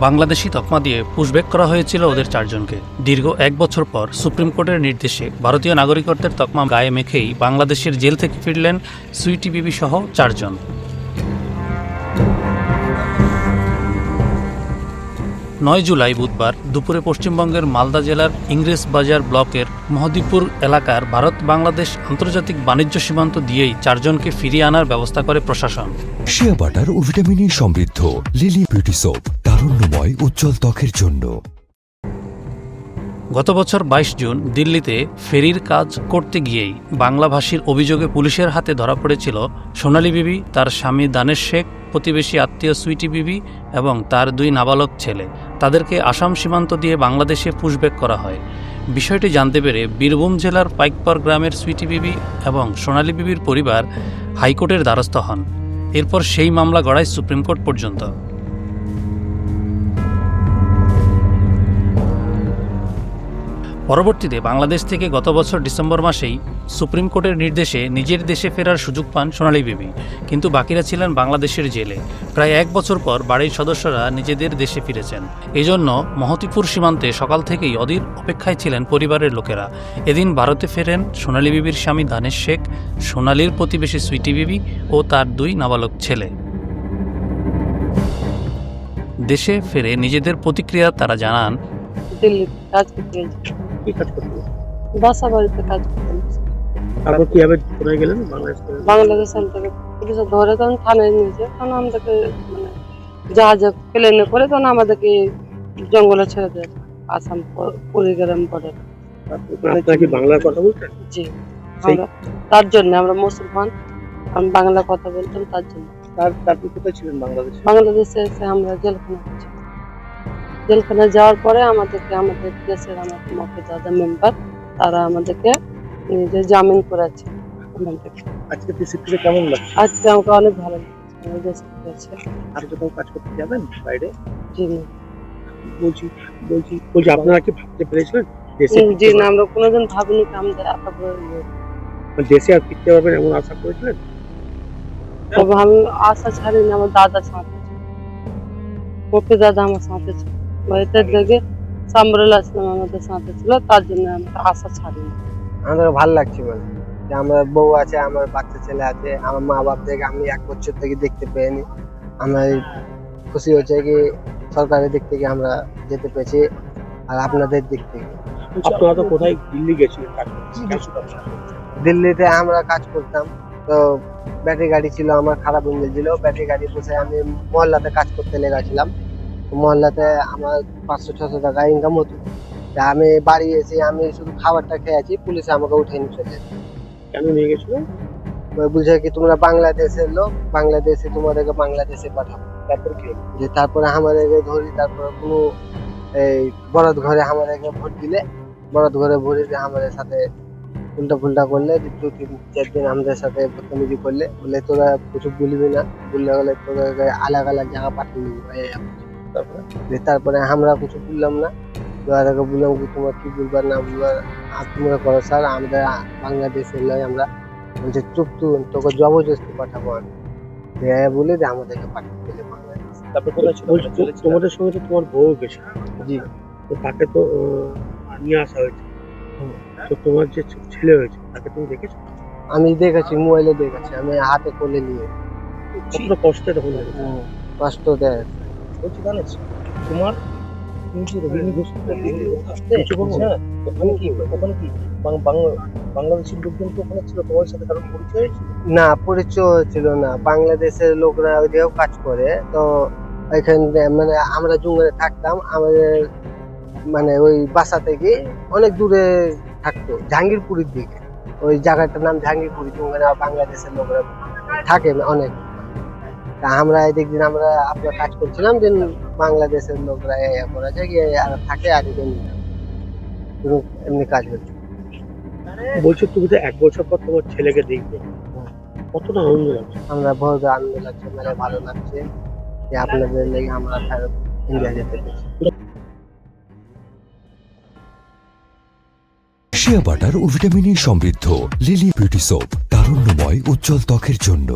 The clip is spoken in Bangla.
বাংলাদেশি তকমা দিয়ে পুশব্যাক করা হয়েছিল ওদের চারজনকে। দীর্ঘ 1 বছর পর সুপ্রিম কোর্টের নির্দেশে ভারতীয় নাগরিকত্বের তকমা গায়ে মেখেই বাংলাদেশের জেল থেকে ফিরলেন সুইটি বিবি সহ 4 জন। 9 জুলাই বুধবার দুপুরে পশ্চিমবঙ্গের মালদা জেলার ইংরেজবাজার ব্লকের মহদীপুর এলাকার ভারত-বাংলাদেশ আন্তর্জাতিক বাণিজ্য সীমান্ত দিয়েই 4 জনকে ফিরিয়ে আনার ব্যবস্থা করে প্রশাসন। শিয়া বাটার ও ভিটামিনে সমৃদ্ধ লিলি বিউটি সোপ, তারুণ্যময় উজ্জ্বল ত্বকের জন্য। গত বছর 22 জুন দিল্লিতে ফেরির কাজ করতে গিয়েই বাংলাভাষীর অভিযোগে পুলিশের হাতে ধরা পড়েছিল সোনালী বিবি, তার স্বামী দানেশ শেখ, প্রতিবেশী আত্মীয় সুইটি বিবি এবং তার 2 নাবালক ছেলে। তাদেরকে আসাম সীমান্ত দিয়ে বাংলাদেশে পুশব্যাক করা হয়। বিষয়টি জানতে পেরে বীরভূম জেলার পাইকপাড় গ্রামের সুইটি বিবি এবং সোনালী বিবির পরিবার হাইকোর্টের দ্বারস্থ হন। এরপর সেই মামলা গড়ায় সুপ্রিম কোর্ট পর্যন্ত। পরবর্তীতে বাংলাদেশ থেকে গত বছর ডিসেম্বর মাসেই সুপ্রিম কোর্টের নির্দেশে নিজের দেশে ফেরার সুযোগ পান সোনালী বিবি, কিন্তু বাকিরা ছিলেন বাংলাদেশের জেলে। প্রায় 1 বছর পর বাড়ির সদস্যরা নিজেদের দেশে ফিরেছেন। এজন্য মহদীপুর সীমান্তে সকাল থেকেই অধীর অপেক্ষায় ছিলেন পরিবারের লোকেরা। এদিন ভারতে ফেরেন সোনালী বিবির স্বামী দানেশ শেখ, সোনালীর প্রতিবেশী সুইটি বিবি ও তার 2 নাবালক ছেলে। দেশে ফিরে নিজেদের প্রতিক্রিয়া তারা জানান, দিল্লি কাজ করতে গেছি। কি কাজ করতে? বাসা বাড়িতে কাজ করতে গেছি। তারপর কিভাবে কোথায় গেলেন? বাংলাদেশ থেকে পুলিশে ধরে তখন থানায় নিয়েছে, তখন আমাদেরকে মানে জাহাজে প্লেনে করে তখন আমাদেরকে জঙ্গলে ছেড়ে দেয় আসাম কুড়িগ্রাম বর্ডার। আপনারা কি বাংলা কথা বলতেন? জি, আমরা তার জন্য আমরা মুসলমান, আমি বাংলা কথা বলতাম তার জন্য। তারপর কোথায় ছিলেন বাংলাদেশে? বাংলাদেশে এসে আমরা জেলখানা আছি। জেলখানা যাওয়ার পরে আমাদের দেশের আমাদের মফিদাদা মেম্বার তারা আমাদেরকে নিজে জামিন করেছে। আজকে দেশে ফিরে কেমন লাগছে? আজকে আমাকে অনেক ভালো লাগছে, আমার দেশে ফিরেছে। আর কোথাও কাজ করতে যাবেন বাইরে? জি না, বলছি আপনারা কি ভাবতে পেরেছিলেন দেশে জি না, আমরা কোনোদিন ভাবিনি যে আমাদের এত বড় ইয়ে। দেশে আর ফিরতে পারবেন এমন আশা করেছিলেন? তবে আমি আশা ছাড়িনি, আমার দাদা সাথে ছিল, মফিদাদা আমার সাথে ছিল, বাড়িতে লেগে সামরুল আসলাম আমাদের সাথে ছিল, তার জন্য আমরা আশা ছাড়িনি। আমাদের ভালো লাগছে বলে যে আমার বউ আছে, আমার বাচ্চা ছেলে আছে, আমার মা বাপ থেকে আমি 1 বছর থেকে দেখতে পাইনি। আমার খুশি হচ্ছে কি সরকারের দিক থেকে আমরা যেতে পেরেছি, আর আপনাদের দিক থেকে। আপনারা তো কোথায় দিল্লি গেছিলেন কাজ করতে? দিল্লিতে আমরা কাজ করতাম, তো ব্যাটারি গাড়ি ছিল আমার, খারাপ হয়ে গেছিল। ব্যাটারি গাড়ি বসে আমি মহল্লাতে কাজ করতে লেগেছিলাম। মহল্লাতে আমার 500-600 টাকা ইনকাম হতো। তা আমি বাড়ি এসে আমি শুধু খাবারটা খেয়েছি, পুলিশে আমাকে উঠে নিয়ে চলে যেত। কেন নিয়ে গেছিল? বুঝে কি তোমরা বাংলাদেশের লোক, বাংলাদেশে তোমাদেরকে বাংলাদেশে পাঠাবো। তারপর কি হলো? যে তারপরে আমাদেরকে ধরি, তারপরে কোনো এই বরাত ঘরে আমাদেরকে ভোট দিলে, বরাত ঘরে ভরে দিয়ে আমাদের সাথে উল্টা ফুল্টা করলে, 2-3-4 দিন আমাদের সাথে বদতমিজি করলে, বলে তোরা কিছু বলবি না, বললে হলে তোদেরকে আলাগ আলাগ জায়গা পাঠিয়ে দিবো। তারপরে আমরা কিছু বললাম না, তোদেরকে বললাম কি তোমরা কি বলবার না বলবার তোমরা করো স্যার, আমাদের বাংলাদেশের নয় আমরা। বলছে চুপ, তোকে জবরদস্তি পাঠাবো আমি বলে যে আমাদেরকে পাঠিয়ে দিলে বাংলাদেশ। তারপর কোথায় ছিল? তোমাদের সঙ্গে তো তোমার বউ গেছে। জি, তো তাকে তো নিয়ে আসা হয়েছে। তো তোমার যে ছেলে হয়েছে তাকে তুমি দেখেছো? আমি দেখেছি, মোবাইলে দেখেছি, আমি হাতে কোলে নিয়ে। কতটা কষ্টে তখন লেগেছে? কষ্ট দেয়। বলছি জানিস তোমার বাংলাদেশের লোকজন তো ওখানে ছিল, তোমার সাথে কারণ পরিচয় হয়েছিল? না, পরিচয় ছিল না। বাংলাদেশের লোকরা ওইদিকেও কাজ করে, তো এখানে মানে আমরা জঙ্গলে থাকতাম, আমাদের মানে ওই বাসা থেকে অনেক দূরে থাকতো, জাহাঙ্গীরপুরের দিকে। ওই জায়গাটার নাম জাহাঙ্গীরপুর, ওখানে বাংলাদেশের লোকরা থাকে অনেক। তা আমরা এদিক দিন আমরা আপনার কাজ করছিলাম, যে বাংলাদেশের লোকরা করা যায় কি আর থাকে, আর এমনি কাজ হচ্ছে। বলছো তুমি তো 1 বছর পর তোমার ছেলেকে দেখবে, কতটা আনন্দ লাগছে? আমরা বহুত আনন্দ লাগছে, মানে ভালো লাগছে যে আপনাদের লেগে আমরা ফেরত ইন্ডিয়া যেতে পেরেছি। শিয়া বাটার ও ভিটামিনে সমৃদ্ধ লিলি বিউটি সোপ, তারুণ্যময় উজ্জ্বল ত্বকের জন্য।